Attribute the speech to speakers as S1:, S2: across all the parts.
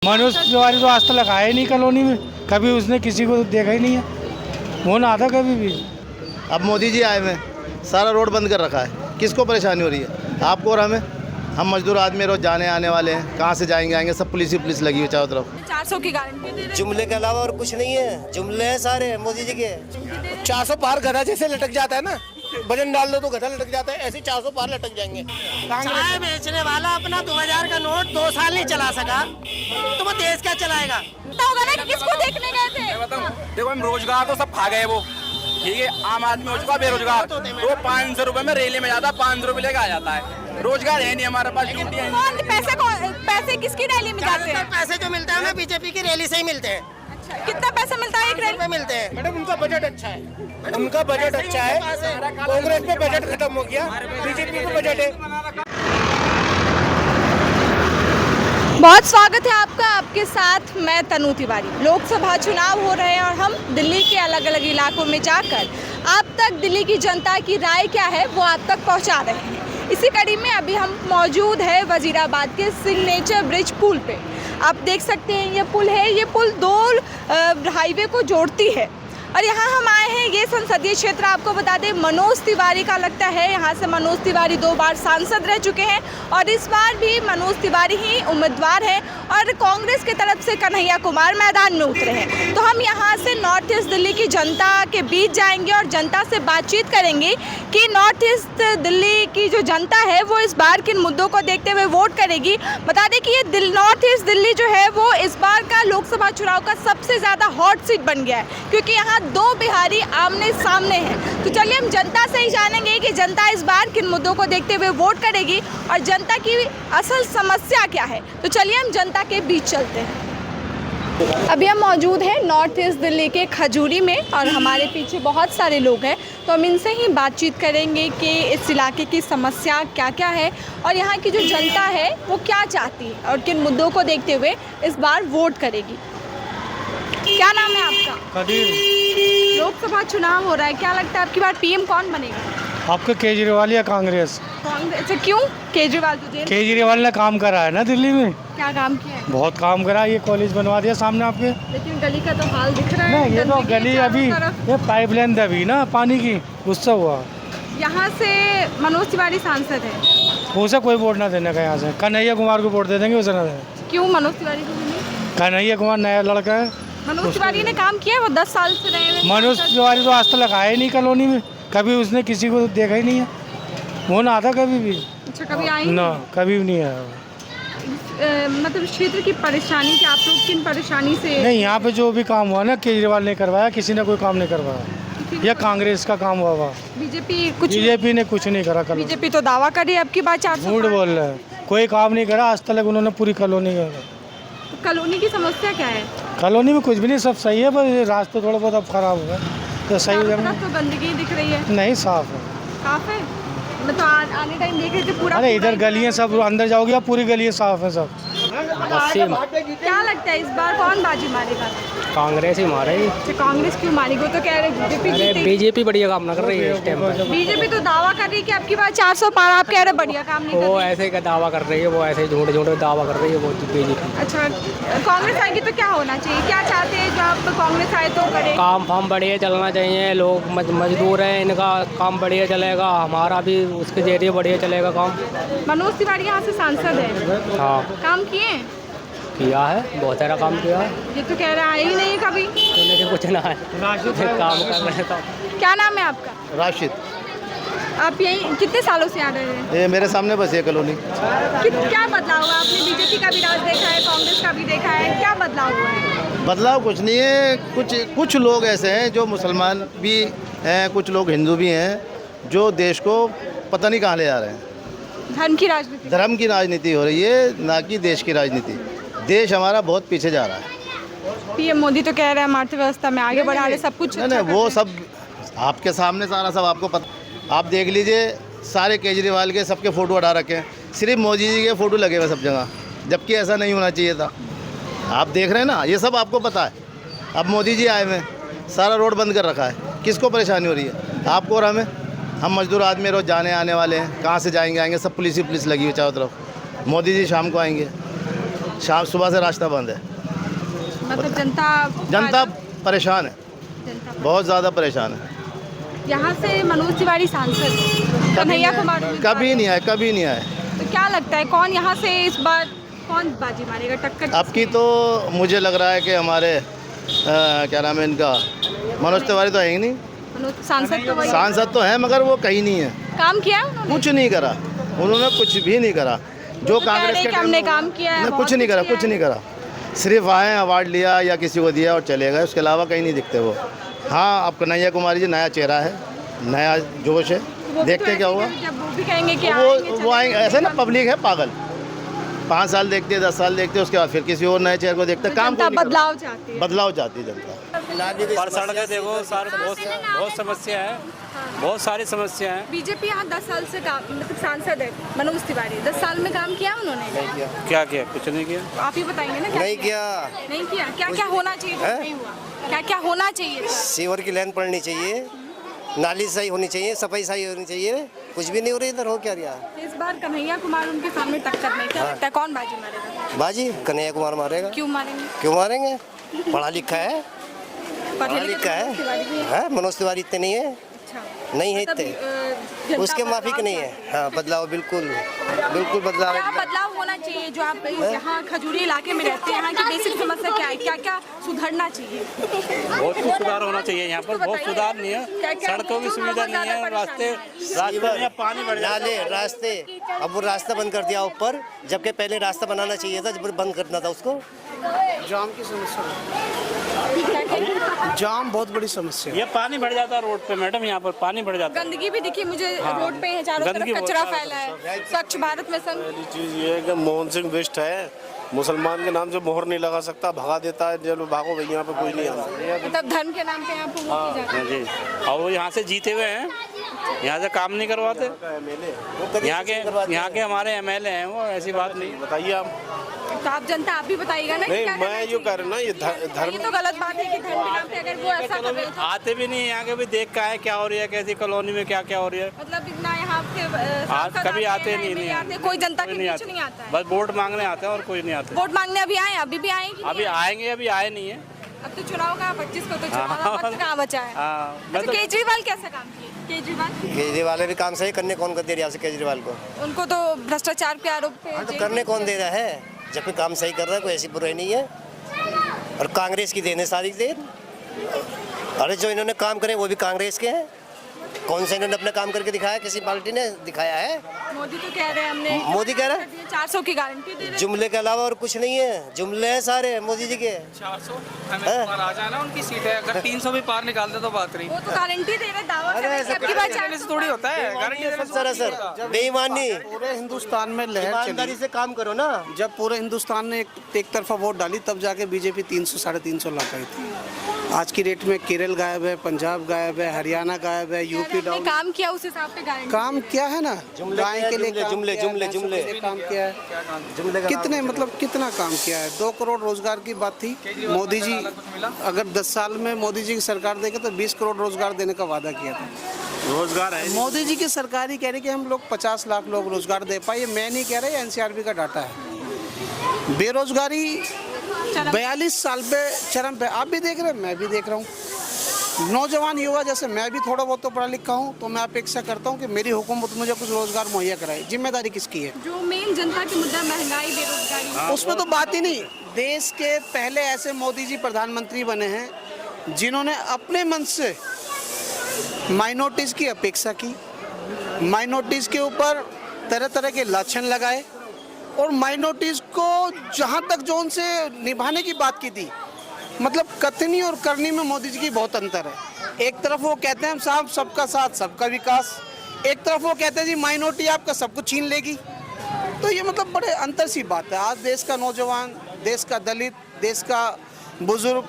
S1: मनोज तिवारी तो आज तक आया ही नहीं कॉलोनी में, कभी उसने किसी को देखा ही नहीं है, वो ना आता कभी भी।
S2: अब मोदी जी आए हुए हैं, सारा रोड बंद कर रखा है, किसको परेशानी हो रही है? आपको और हमें। हम मजदूर आदमी रोज जाने आने वाले हैं, कहाँ से जाएंगे आएंगे, सब पुलिस ही पुलिस लगी हुई चारों तरफ।
S3: 400 की गारंटी दे रहे
S4: जुमले के अलावा और कुछ नहीं है, जुमले हैं सारे मोदी जी के।
S5: 400 पार गधा जैसे लटक जाता है ना, वजन डाल दो तो गधा लटक जाता है, ऐसे 400 पार लटक जाएंगे।
S4: चाय बेचने वाला अपना 2000 का नोट 2 साल नहीं चला सका, तो वो देश क्या चलाएगा?
S3: होगा ना कि किसको देखने गए थे।
S6: देखो हम रोजगार तो सब खा गए वो, ठीक है, आम आदमी हो चुका बेरोजगार। वो 500 रुपए में रैली में जाता, 500 रुपए लेकर आ जाता है। रोजगार है नहीं हमारे पास, ड्यूटी है नहीं।
S3: पैसे किसकी रैली में जाते हैं?
S4: पैसे जो मिलता है हमें बीजेपी की रैली से ही मिलते हैं।
S3: कितना पैसा मिलता है एक रैली
S4: में मिलते हैं?
S5: मैडम उनका बजट अच्छा है, उनका बजट अच्छा है। कांग्रेस में बजट खत्म हो गया, बीजेपी में बजट है।
S3: बहुत स्वागत है आपका, आपके साथ मैं तनु तिवारी। लोकसभा चुनाव हो रहे हैं और हम दिल्ली के अलग अलग इलाकों में जाकर आप तक दिल्ली की जनता की राय क्या है वो आप तक पहुंचा रहे हैं। इसी कड़ी में अभी हम मौजूद है वजीराबाद के सिग्नेचर ब्रिज पुल पे। आप देख सकते हैं ये पुल है, ये पुल दो हाईवे को जोड़ती है और यहाँ हम आए हैं। ये संसदीय क्षेत्र आपको बता दें मनोज तिवारी का लगता है। यहाँ से मनोज तिवारी 2 बार सांसद रह चुके हैं और इस बार भी मनोज तिवारी ही उम्मीदवार हैं और कांग्रेस की तरफ से कन्हैया कुमार मैदान में उतरे हैं। तो हम यहाँ से नॉर्थ ईस्ट दिल्ली की जनता के बीच जाएंगे और जनता से बातचीत करेंगे कि नॉर्थ ईस्ट दिल्ली की जो जनता है वो इस बार किन मुद्दों को देखते हुए वोट करेगी। बता दें कि ये नॉर्थ ईस्ट दिल्ली जो है वो इस बार का लोकसभा चुनाव का सबसे ज़्यादा हॉट सीट बन गया है, क्योंकि यहाँ 2 बिहारी आमने सामने हैं। तो चलिए हम जनता से ही जानेंगे कि जनता इस बार किन मुद्दों को देखते हुए वोट करेगी और जनता की असल समस्या क्या है। तो चलिए हम जनता के बीच चलते हैं। अभी हम मौजूद हैं नॉर्थ ईस्ट दिल्ली के खजूरी में और हमारे पीछे बहुत सारे लोग हैं, तो हम इनसे ही बातचीत करेंगे कि इस इलाके की समस्या क्या क्या है और यहाँ की जो जनता है वो क्या चाहती है और किन मुद्दों को देखते हुए इस बार वोट करेगी। क्या नाम है आपका?
S1: कदीर।
S3: लोकसभा चुनाव हो रहा है, क्या लगता है आपकी बार पीएम कौन बनेगा?
S1: आपका केजरीवाल या कांग्रेस?
S3: कांग्रेस। क्यों केजरीवाल? तुझे
S1: केजरीवाल ने काम करा है ना दिल्ली में,
S3: क्या काम किया है?
S1: बहुत काम करा। ये कॉलेज बनवा दिया सामने आपके।
S3: लेकिन गली का तो हाल दिख रहा है।
S1: नहीं, ये तो
S3: गंदगी
S1: गली
S3: चारों
S1: अभी
S3: तरफ।
S1: ये पाइपलाइन दबी ना पानी की, उससे हुआ।
S3: यहाँ से मनोज तिवारी सांसद है,
S1: उसे कोई वोट ना देने का। यहाँ से कन्हैया कुमार को वोट दे देंगे, उसे ना दें।
S3: क्यों मनोज तिवारी को नहीं?
S1: कन्हैया कुमार नया लड़का है,
S3: मनोज तिवारी ने काम किया है, वो 10 साल से रहे हैं।
S1: मनोज तिवारी तो आज तक आया ही नहीं कॉलोनी में, कभी उसने किसी को देखा ही नहीं है, वो ना आता कभी भी।
S3: अच्छा, कभी आई
S1: ना, कभी भी नहीं आया।
S3: मतलब क्षेत्र की परेशानी कि आप लोग किन परेशानी से?
S1: नहीं, यहाँ पे जो भी काम हुआ ना केजरीवाल ने करवाया, किसी ने कोई काम नहीं करवाया। यह कांग्रेस का काम हुआ। बीजेपी ने कुछ नहीं करा।
S3: बीजेपी तो दावा करी अब की बार 400
S1: झूठ बोल रहे हैं, कोई काम नहीं करा आज तक उन्होंने पूरी कॉलोनी का।
S3: कॉलोनी की समस्या क्या है?
S1: कॉलोनी में कुछ भी नहीं, सब सही है, बस रास्ते थोड़ा बहुत अब खराब हो गए तो सही हो जाएंगे।
S3: तो गंदगी दिख रही है?
S1: नहीं, साफ है।
S3: साफ है, मतलब आने टाइम देख रहे थे पूरा।
S1: अरे इधर गलियाँ सब अंदर जाओगे आप, पूरी गलियाँ साफ है सब।
S3: क्या लगता है इस बार कौन बाजी मारेगा?
S7: कांग्रेस ही मारेगी।
S3: कांग्रेस क्यों मारेगी? वो तो कह रहे बीजेपी।
S7: बीजेपी बढ़िया काम ना कर रही है इस टाइम पर।
S3: बीजेपी तो दावा कर रही है कि आपकी बार 400 पार, आप कह रहे बढ़िया काम नहीं कर रही।
S7: वो ऐसे का दावा कर रही है, वो ऐसे झूठ दावा कर रही है वो बीजेपी।
S3: अच्छा, कांग्रेस आएगी तो क्या होना चाहिए? क्या चाहते हैं जो आप कांग्रेस आए तो करे?
S7: काम फाम बढ़िया चलना चाहिए, लोग मजदूर हैं, इनका काम बढ़िया चलेगा, हमारा भी उसके जरिए बढ़िया चलेगा काम।
S3: मनोज तिवारी यहाँ से सांसद है।
S7: हाँ,
S3: काम किए?
S7: किया है, बहुत सारा काम किया है।
S3: ये तो कह रहे आए ही नहीं कभी।
S7: कुछ ना है, काम कर रहे तो।
S3: क्या नाम है आपका?
S2: राशिद।
S3: आप यही कितने सालों से आ रहे हैं?
S2: ये मेरे सामने बस ये कॉलोनी।
S3: क्या बदलाव हुआ? आपने बीजेपी का भी राज देखा है, कांग्रेस का भी देखा है, क्या बदलाव हुआ है?
S2: बदलाव कुछ नहीं है, कुछ लोग ऐसे हैं जो मुसलमान भी हैं, कुछ लोग हिंदू भी हैं, जो देश को पता नहीं कहाँ ले जा रहे हैं।
S3: धर्म की राजनीति?
S2: धर्म की राजनीति हो रही है, ना कि देश की राजनीति। देश हमारा बहुत पीछे जा रहा है।
S3: पीएम मोदी तो कह रहे हैं अर्थव्यवस्था में आगे बढ़ा रहे, सब कुछ
S2: नहीं, वो सब आपके सामने सारा सब आपको पता। आप देख लीजिए, सारे केजरीवाल के सबके फ़ोटो हटा रखे हैं, सिर्फ मोदी जी के फ़ोटो लगे हुए सब जगह, जबकि ऐसा नहीं होना चाहिए था। आप देख रहे हैं ना, ये सब आपको पता है। अब मोदी जी आए हुए हैं, सारा रोड बंद कर रखा है, किसको परेशानी हो रही है? आपको और हमें। हम मजदूर आदमी रोज जाने आने वाले हैं, कहाँ से जाएंगे आएंगे, सब पुलिस ही पुलिस लगी हुई चारों तरफ। मोदी जी शाम को आएंगे, शाम सुबह से रास्ता बंद है।
S3: मतलब
S2: जनता परेशान है, बहुत ज़्यादा परेशान है।
S3: यहाँ से मनोज तिवारी सांसद कन्हैया कुमार
S2: कभी नहीं आए, कभी नहीं आए।
S3: तो क्या लगता है कौन यहाँ से इस बार कौन बाजी मारेगा, टक्कर
S2: अब की तो मुझे लग रहा है कि हमारे क्या नाम है इनका, मनोज तिवारी तो है ही नहीं।
S3: सांसद तो वही
S2: सांसद तो है मगर वो कहीं नहीं है,
S3: काम किया उन्होंने?
S2: कुछ नहीं करा उन्होंने, कुछ भी नहीं करा। जो
S3: तो कह रहे
S2: कांग्रेस
S3: कि हमने काम किया है,
S2: कुछ नहीं करा, कुछ नहीं करा। सिर्फ आए, अवार्ड लिया या किसी को दिया और चले गए, उसके अलावा कहीं नहीं दिखते वो। हाँ, अब कन्हैया कुमारी जी नया चेहरा है, नया जोश है, देखते क्या हुआ।
S3: जब वो भी कहेंगे कि
S2: वो आएंगे ऐसे ना, पब्लिक है पागल, 5 साल देखते हैं, 10 साल देखते हैं, उसके बाद फिर किसी और नए चेहरे को देखते हैं। काम
S3: जनता बदलाव चाहती है,
S2: बदलाव चाहती है जनता।
S8: पर सड़कें देखो, सारे बहुत समस्या है, बहुत सारी समस्या है।
S3: बीजेपी यहाँ 10 साल से काम, मतलब सांसद है मनोज तिवारी, 10 साल में काम किया उन्होंने?
S8: क्या किया? कुछ नहीं किया।
S3: तो आप ही बताएंगे ना,
S5: नहीं किया।
S3: नहीं किया। क्या क्या होना चाहिए जो नहीं हुआ? क्या क्या होना चाहिए?
S5: सीवर की लाइन पड़नी चाहिए, नाली सही होनी चाहिए, सफाई सही होनी चाहिए, कुछ भी नहीं हो रही इधर। हो क्या रहा?
S3: इस बार कन्हैया कुमार उनके सामने टक्कर में, क्या लगता है कौन बाजी मारेगा?
S5: बाजी कन्हैया कुमार मारेगा।
S3: क्यों मारेंगे?
S5: क्यों मारेंगे? पढ़ा लिखा है, पढ़ा लिखा है। मनोज तिवारी इतने नहीं है, नहीं है इतने, उसके माफिक नहीं है। हाँ, बदलाव बिल्कुल बिल्कुल बदलाव।
S3: क्या बदलाव होना चाहिए? जो आप यहाँ खजूरी इलाके में रहते हैं, यहाँ की बेसिक समस्या क्या है? क्या क्या सुधरना चाहिए?
S8: बहुत कुछ सुधार होना चाहिए यहाँ पर, बहुत सुधार नहीं है। सड़कों की सुविधा नहीं है, रास्ते में पानी भर जाता है,
S5: रास्ते। अब वो रास्ता बंद कर दिया ऊपर, जबकि पहले रास्ता बनाना चाहिए था, जब बंद करना था उसको।
S9: जाम की समस्या, जाम बहुत बड़ी समस्या।
S8: ये पानी भर जाता है रोड पे मैडम, यहाँ पर पानी भर जाता है।
S3: गंदगी भी दिखी मुझे, रोड पे है, चारों तरफ कचरा फैला है। स्वच्छ भारत मिशन।
S10: पहली चीज़ ये है कि मोहन सिंह बेस्ट है, मुसलमान के नाम से मोहर नहीं लगा सकता, भगा देता है, चलो भागो भाई, यहाँ पे कोई नहीं आता।
S3: मतलब धर्म के नाम पे यहाँ पे वो की जाती है।
S8: जी, और वो यहाँ से जीते हुए हैं, यहाँ से काम नहीं करवाते। यहाँ के हमारे एमएलए हैं, वो ऐसी बात नहीं।
S10: बताइए आप।
S3: तो आप जनता, आप भी बताइएगा ना।
S10: नहीं, मैं ये कह रहा हूँ ना, ये धर्म,
S3: ये तो गलत बात है कि धर्म के नाम पे अगर वो ऐसा कर रहे हो तो।
S8: आते भी नहीं यहाँ के, भी देख का है क्या हो रही है, कैसी कॉलोनी में क्या क्या हो रही है।
S3: मतलब इतना यहाँ पे
S8: आज कभी आते नहीं,
S3: कोई जनता के बीच नहीं आता है।
S8: बस वोट मांगने आते हैं और कोई नहीं आते।
S3: वोट मांगने अभी आए, अभी भी आएंगे?
S8: अभी आएंगे, अभी आए नहीं है।
S3: अब तो चुनाव का 25 को तो चुनाव का वक्त कहाँ बचा है? अच्छा, केजरीवाल कैसा काम किए?
S5: केजरीवाल भी काम सही करने कौन कर दे रहा है केजरीवाल को?
S3: उनको तो भ्रष्टाचार के आरोप पे
S5: तो करने कौन दे रहा है? जब कोई काम सही कर रहा है, कोई ऐसी बुराई नहीं है। और कांग्रेस की देन है सारी देन। अरे जो इन्होंने काम करे वो भी कांग्रेस के हैं। कौन सा इन्होंने अपना काम करके दिखाया? किसी पार्टी ने दिखाया है?
S3: मोदी तो कह रहे हैं, हमने
S5: मोदी कह रहा है
S3: 400 की गारंटी दे रहे हैं।
S5: जुमले के अलावा और कुछ नहीं है, जुमले हैं सारे मोदी जी के।
S11: 400 आ जाए ना उनकी सीट है, अगर 300 भी पार निकाल दे तो बात नहीं।
S3: वो तो गारंटी दे रहे, दावा कर रहे हैं। सबकी बात 400
S11: थोड़ी होता है, गारंटी
S5: सर बेईमानी।
S9: पूरे हिंदुस्तान में लहर
S5: ईमानदारी से काम करो ना।
S9: जब पूरे हिंदुस्तान ने एक तरफा वोट डाली, तब जाके बीजेपी 300 साढ़े 300 ला पाई थी। आज की डेट में केरल गायब है, पंजाब गायब है, हरियाणा गायब है, यूपी डाउन।
S3: काम किया उस हिसाब से गारंटी
S9: काम किया है ना, गाय के लिए
S5: जुमले जुमले
S9: काम किया है। कितने, मतलब कितना काम किया है? 2 करोड़ रोजगार की बात थी। मोदी जी अगर 10 साल में मोदी जी की सरकार देखे तो 20 करोड़ रोजगार देने का वादा किया था।
S10: रोजगार है।
S9: मोदी जी की सरकार ही कह रही कि हम लोग 50 लाख लोग रोजगार दे पाए। मैं नहीं कह रहा, एनसीआरबी का डाटा है। बेरोजगारी 42 साल पे चरम पे, आप भी देख रहे हैं, मैं भी देख रहा हूँ। नौजवान युवा जैसे मैं भी थोड़ा बहुत तो पढ़ा लिखा हूँ, तो मैं अपेक्षा करता हूँ कि मेरी हुकूमत मुझे कुछ रोजगार मुहैया कराए। जिम्मेदारी किसकी है?
S3: जो मेन जनता की मुद्दा महंगाई, बेरोजगारी,
S9: उसमें तो बात ही नहीं। देश के पहले ऐसे मोदी जी प्रधानमंत्री बने हैं जिन्होंने अपने मन से माइनॉरिटीज़ की अपेक्षा की, माइनॉरिटीज़ के ऊपर तरह तरह के लाछन लगाए, और माइनॉरिटीज़ को जहाँ तक जो उनसे निभाने की बात की थी, मतलब कथनी और करनी में मोदी जी की बहुत अंतर है। एक तरफ वो कहते हैं साहब सबका साथ सबका विकास, एक तरफ वो कहते हैं जी माइनॉरिटी आपका सब कुछ छीन लेगी। तो ये मतलब बड़े अंतर सी बात है। आज देश का नौजवान, देश का दलित, देश का बुजुर्ग,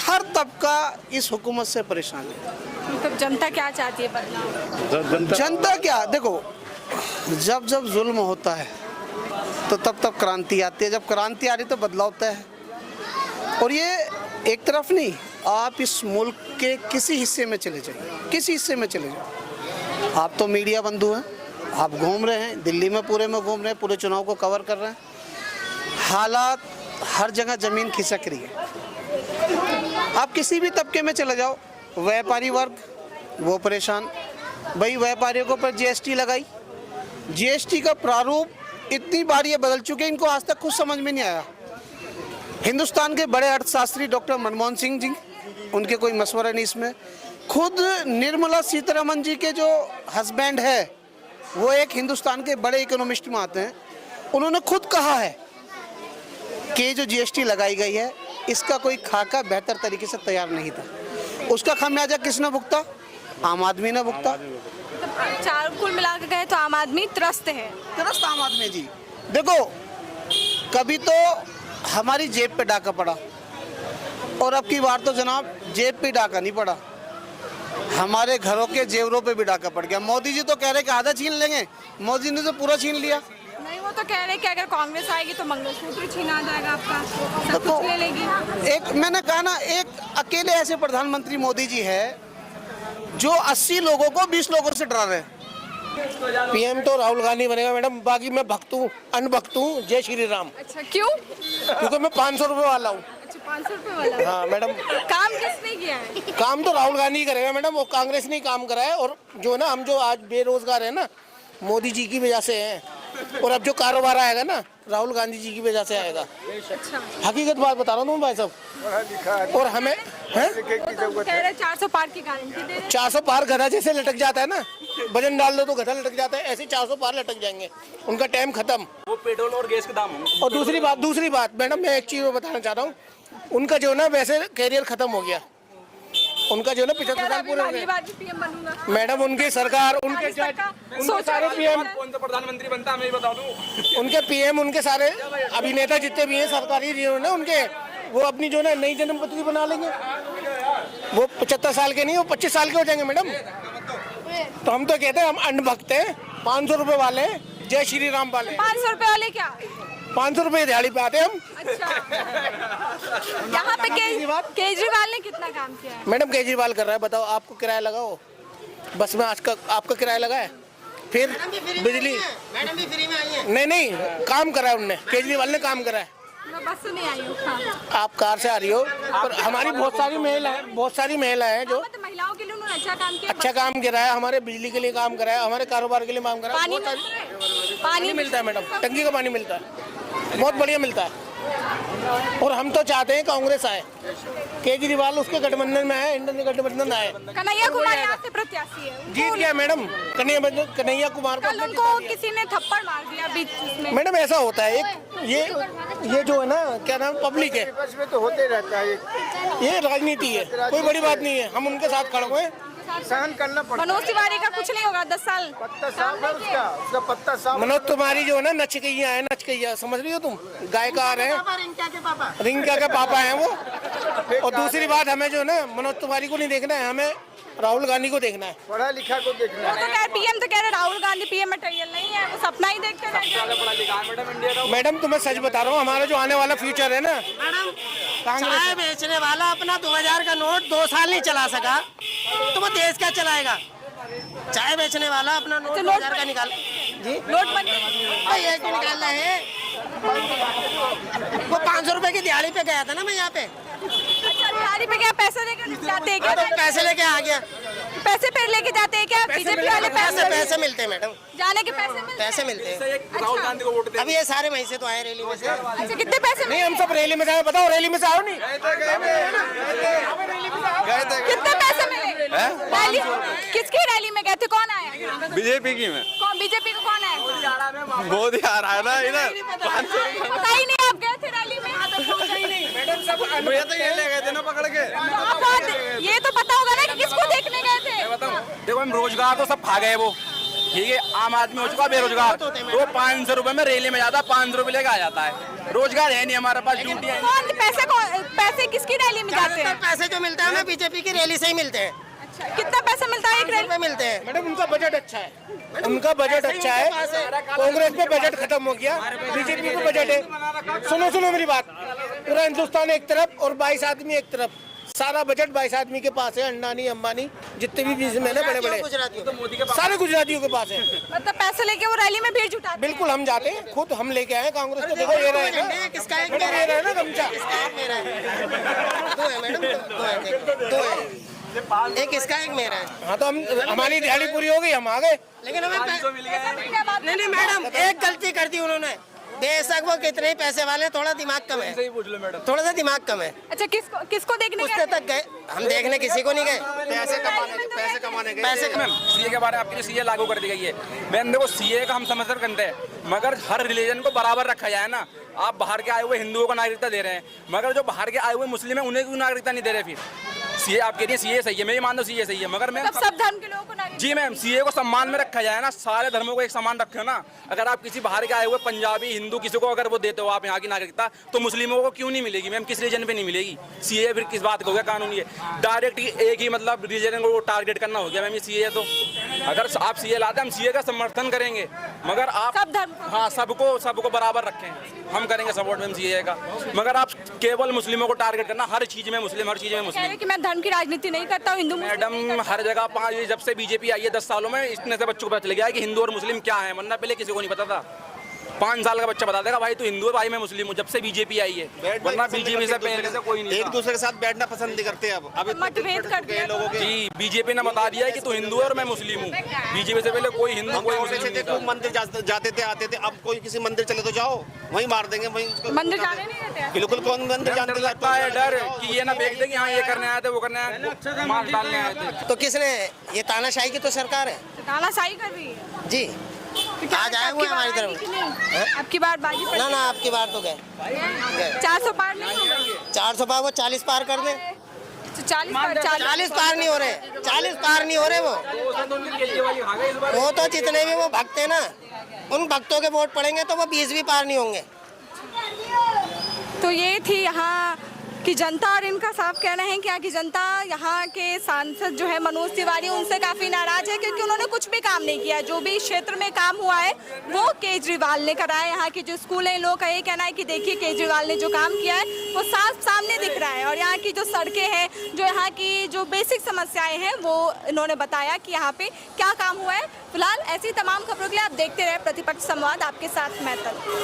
S9: हर तबका इस हुकूमत से परेशान है।
S3: मतलब जनता क्या चाहती है बदलाव?
S9: जनता क्या, देखो, जब जब जुल्म होता है तो तब क्रांति आती है। जब क्रांति आ रही तो बदलाव होता है। और ये एक तरफ नहीं, आप इस मुल्क के किसी हिस्से में चले जाइए, किसी हिस्से में चले जाइए। आप तो मीडिया बंधु हैं, आप घूम रहे हैं दिल्ली में, पूरे में घूम रहे हैं, पूरे चुनाव को कवर कर रहे हैं। हालात हर जगह ज़मीन खिसक रही है। आप किसी भी तबके में चले जाओ, व्यापारी वर्ग वो परेशान। भाई व्यापारियों को पर जीएसटी लगाई, जीएसटी का प्रारूप इतनी बार ये बदल चुके हैं, इनको आज तक कुछ समझ में नहीं आया। हिंदुस्तान के बड़े अर्थशास्त्री डॉक्टर मनमोहन सिंह जी, उनके कोई मशवरा नहीं इसमें। खुद निर्मला सीतारमण जी के जो हस्बैंड है वो एक हिंदुस्तान के बड़े इकोनॉमिस्ट में आते हैं, उन्होंने खुद कहा है कि जो जीएसटी लगाई गई है इसका कोई खाका बेहतर तरीके से तैयार नहीं था। उसका खामियाजा किसने भुगता? आम आदमी ने भुगता।
S3: चार कुल मिला के गए तो आम आदमी त्रस्त है।
S9: त्रस्त आम आदमी जी। देखो, कभी तो हमारी जेब पे डाका पड़ा और अब की बार तो जनाब जेब पे डाका नहीं पड़ा, हमारे घरों के जेवरों पे भी डाका पड़ गया। मोदी जी तो कह रहे कि आधा छीन लेंगे, मोदी ने तो पूरा छीन लिया।
S3: नहीं, वो तो कह रहे कि अगर कांग्रेस आएगी तो मंगलसूत्र छीना जाएगा आपका, सब कुछ ले लेगी।
S9: एक मैंने कहा ना, एक अकेले ऐसे प्रधानमंत्री मोदी जी है जो 80 लोगों को 20 लोगों से डरा रहे हैं।
S4: पीएम तो राहुल गांधी बनेगा मैडम, बाकी मैं भक्त हूँ, अनभक्त हूँ। जय श्री राम।
S3: अच्छा, क्यों?
S4: क्योंकि मैं 500 रुपए वाला हूँ।
S3: अच्छा, 500 रुपए वाला।
S4: हाँ मैडम।
S3: काम किसने किया है?
S4: काम तो राहुल गांधी करेगा मैडम, वो कांग्रेस ने काम करा है। और जो ना हम जो आज बेरोजगार है ना, मोदी जी की वजह से हैं। और अब जो कारोबार आएगा ना, राहुल गांधी जी की वजह से आएगा।
S3: अच्छा,
S4: हकीकत बात बता रहा हूँ भाई साहब। और हमें
S3: 400 पार की गारंटी दे रहे हैं।
S4: 400 पार गधा जैसे लटक जाता है ना, वजन डाल दो तो गधा लटक जाता है, ऐसे 400 पार लटक जाएंगे, उनका टाइम खत्म।
S6: वो पेट्रोल और गैस के दाम।
S4: और दूसरी बात मैडम, मैं एक चीज बताना चाहता हूँ, उनका जो ना वैसे कैरियर खत्म हो गया, उनका जो ना 75 साल पूरे हो गए मैडम। उनकी सरकार, उनके सारे पीएम,
S6: कौन सा प्रधानमंत्री बनता है मैं बता दूं।
S4: उनके पीएम, उनके सारे अभिनेता जितने भी हैं सरकारी जीवन है उनके, वो अपनी जो ना नई जन्मपत्री बना लेंगे। वो 75 साल के नहीं, वो 25 साल के हो जाएंगे मैडम। तो हम तो कहते हैं हम अनभक्त हैं, 500 रुपए वाले, जय श्री राम वाले।
S3: 500 रुपए वाले क्या?
S4: 500 रुपए दिहाड़ी पे आते हैं हम।
S3: अच्छा। यहाँ पे केजरीवाल ने कितना काम किया है?
S4: मैडम केजरीवाल कर रहा है, बताओ आपको किराया लगाओ, बस में आज का आपका किराया लगा है, फिर बिजली।
S5: मैडम भी फ्री में आई है।
S4: नहीं, काम करा है उनने, केजरीवाल ने काम करा है।
S3: मैं बस से नहीं आई हूँ।
S4: आप कार से आ रही हो, पर हमारी बहुत सारी महिलाएं हैं जो
S3: महिलाओं के लिए उन्होंने अच्छा काम किया।
S4: अच्छा काम करा है, हमारे बिजली के लिए काम करा है, हमारे कारोबार के लिए काम करा है। पानी मिलता है मैडम, टंकी का पानी मिलता है, बहुत बढ़िया मिलता है। और हम तो चाहते हैं कांग्रेस आए, केजरीवाल उसके गठबंधन में आए, इंडियन गठबंधन आए।
S3: कन्हैया कुमार यहाँ से प्रत्याशी है,
S4: जीत गया मैडम कन्हैया कुमार को।
S3: उनको किसी ने थप्पड़ मार दिया बीच में।
S4: मैडम ऐसा होता है, एक ये जो है ना, क्या नाम, पब्लिक है, तो होते रहता है, ये राजनीति है, कोई बड़ी बात नहीं है। हम उनके साथ खड़े हुए, सहन करना पड़ता है।
S3: मनोज तिवारी का कुछ नहीं होगा, 10 साल
S4: उसका पत्ता साफ। मनोज तिवारी जो है ना, नचकैया है, नचकैया, समझ रही हो तुम, गायकार है, रिंका के पापा हैं वो। और दूसरी बात, हमें जो है ना मनोज तिवारी को नहीं देखना है, हमें राहुल गांधी को देखना है, पढ़ा लिखा को देखना है।
S3: पीएम तो कह रहे राहुल गांधी पीएम मटेरियल नहीं है, वो सपना ही देखते हैं।
S4: मैडम तुम्हें सच बता रहा हूँ, हमारा जो आने वाला फ्यूचर है ना,
S5: मैडम चाय बेचने वाला अपना 2000 का नोट 2 साल नहीं चला सका, तो वो देश क्या चलाएगा? चाय बेचने वाला अपना नोट 2000 का निकाल जी, नोट एक निकालना है। वो 500 रुपए की दिहाड़ी पे गया था ना मैं यहाँ पे।
S3: अच्छा, दिहाड़ी पे क्या पैसे लेके जाते हैं?
S5: तो पैसे लेके आ गया।
S3: पैसे फिर लेके जाते हैं क्या? बीजेपी वाले
S5: पैसे मिलते हैं मैडम,
S3: जाने के पैसे मिलते हैं।
S6: राहुल गांधी को वोट दे।
S5: अभी ये सारे वहीं से तो आए रैली में से।
S3: अच्छा, कितने पैसे?
S4: नहीं, हम सब रैली में जाए, बताओ रैली में से आओ नहीं,
S3: कितने पैसे मिले? रैली किसकी रैली में गए थे? कौन आया?
S6: बीजेपी की में।
S3: कौन बीजेपी को? कौन आया?
S6: मोदी आ रहा है ना इधर।
S3: पता ही नहीं आप गए थे रैली में?
S4: मैडम सब
S6: मुझे तो ये ले गए थे ना पकड़ के।
S3: ये तो पता होगा ना कि किसको देखने गए थे।
S6: देखो हम रोजगार तो सब खा गए वो, ठीक है, आम आदमी हो चुका बेरोजगार, तो 500 रुपए में रैली में जाता, 500 रुपए लेके आ जाता है। रोजगार है नहीं हमारे पास, ड्यूटी है।
S3: पैसे किसकी रैली में जाते हैं?
S5: पैसे जो मिलता है हमें बीजेपी की रैली से ही मिलते हैं।
S3: अच्छा, कितना पैसा मिलता है एक रैली में?
S5: मिलते हैं
S4: मैडम, उनका बजट अच्छा है, उनका बजट अच्छा है। कांग्रेस में बजट खत्म हो गया, बीजेपी को बजट है। सुनो मेरी बात, पूरा हिंदुस्तान एक तरफ और 22 आदमी एक तरफ, सारा बजट 22 आदमी के पास है, अंडानी अंबानी जितने भी बिजनेसमैन है बड़े बड़े, सारे गुजरातियों के पास है।
S3: मतलब पैसे लेके वो रैली में भीड़ जुटाते हैं।
S4: बिल्कुल, हम जाते हैं, खुद हम लेके आए कांग्रेस को। देखो ये रहा है ना,
S5: किसका एक
S4: ये रहा है ना गमछा,
S5: दो है मैडम, दो है, एक इसका एक मेरा है।
S4: हाँ तो हम हमारी दिहाड़ी पूरी हो गई, हम आ गए।
S5: लेकिन हमें नहीं मैडम, एक गलती कर दी उन्होंने, बेशक वो कितने ही पैसे वाले, थोड़ा दिमाग कम है, थोड़ा सा दिमाग कम है।
S3: अच्छा, किसको देखने
S5: उससे तक गए हम, देखने किसी को नहीं गए,
S10: पैसे कमाने गए।
S5: पैसे
S6: मैम सीए के बारे में आपके लिए सीए लागू कर दी गई है। मैम देखो, सीए का हम समर्थन करते हैं, मगर हर रिलीजन को बराबर रखा जाए ना। आप बाहर के आए हुए हिंदुओं को नागरिकता दे रहे हैं, मगर जो बाहर के आए हुए मुस्लिम है उन्हें क्यों नागरिकता नहीं दे रहे? फिर सीए आप कह रही है सीए सही है, मैं भी मानता हूँ सीए सही है, मगर मैम
S3: सब धर्म के लोगों को नागरिकता।
S6: जी मैम, सीए को सम्मान में रखा जाए ना, सारे धर्मों को एक समान रखे ना। अगर आप किसी बाहर के आए हुए पंजाबी हिंदू किसी को अगर वो देते हो आप यहाँ की नागरिकता, तो मुस्लिमों को क्यों नहीं मिलेगी मैम? किस रीजन पे नहीं मिलेगी? सीए फिर किस बात का हो गया? कानूनी है, डायरेक्ट एक ही मतलब रीजन को टारगेट करना हो गया मैम ये सीए। तो अगर आप सीए लाते हम सीए का समर्थन करेंगे, मगर आप
S3: सब धर्म,
S6: हाँ सबको बराबर रखें, हम करेंगे सपोर्ट मैम सीए का। मगर आप केवल मुस्लिमों को टारगेट करना, हर चीज में मुस्लिम, हर चीज में मुस्लिम।
S3: कि मैं धर्म की राजनीति नहीं करता हूँ, हिंदू
S6: मैडम हर जगह जब से बीजेपी आई है 10 सालों में, इतने से बच्चों को पता चल गया है कि हिंदू और मुस्लिम क्या है, वरना पहले किसी को नहीं पता था। 5 साल का बच्चा बता देगा भाई तू हिंदू है, भाई मैं मुस्लिम हूँ, जब से बीजेपी आई है, वरना बीजेपी से पहले से कोई नहीं।
S10: एक दूसरे के साथ बैठना पसंद नहीं करते अब
S3: मतभेद करते हैं लोगों के।
S6: जी, बीजेपी ने बता दिया है कि तू हिंदू है और मैं मुस्लिम हूँ। बीजेपी से पहले कोई हिंदू कोई मुस्लिम नहीं था।
S10: मंदिर जाते थे आते थे, अब कोई किसी मंदिर चले तो जाओ वहीं मार देंगे, वहीं
S3: मंदिर जाने नहीं देते।
S10: बिल्कुल, कौन मंदिर जाने
S6: लगता है डर कि ये ना देख दे कि हाँ ये करने आए थे वो करने आए थे, मार डालने आए थे।
S5: तो किसने, ये तानाशाही की तो सरकार है
S3: तानाशाही कर रही है
S5: जी। आज आए हुए हमारी तरफ,
S3: आपकी बार बाजी
S5: ना ना आपकी बार तो गए
S3: 400 पार नहीं होंगे।
S5: 400 पार, वो 40 पार कर दे।
S3: 40
S5: पार नहीं हो रहे, 40 पार नहीं हो रहे वो तो जितने भी वो भक्त है ना, उन भक्तों के वोट पड़ेंगे तो वो 20 भी पार नहीं होंगे।
S3: तो ये थी यहाँ की जनता, और इनका साफ कहना है कि यहाँ की जनता, यहाँ के सांसद जो है मनोज तिवारी, उनसे काफ़ी नाराज है क्योंकि उन्होंने कुछ भी काम नहीं किया। जो भी क्षेत्र में काम हुआ है वो केजरीवाल ने कराया। यहाँ के जो स्कूल हैं, लोगों का ये कहना है कि देखिए केजरीवाल ने जो काम किया है वो साफ सामने दिख रहा है। और यहाँ की जो सड़कें हैं, जो यहाँ की जो बेसिक समस्याएँ हैं, वो इन्होंने बताया कि यहाँ पे क्या काम हुआ है। फिलहाल ऐसी तमाम खबरों के लिए आप देखते रहे प्रतिपक्ष संवाद, आपके साथ मैं तनु।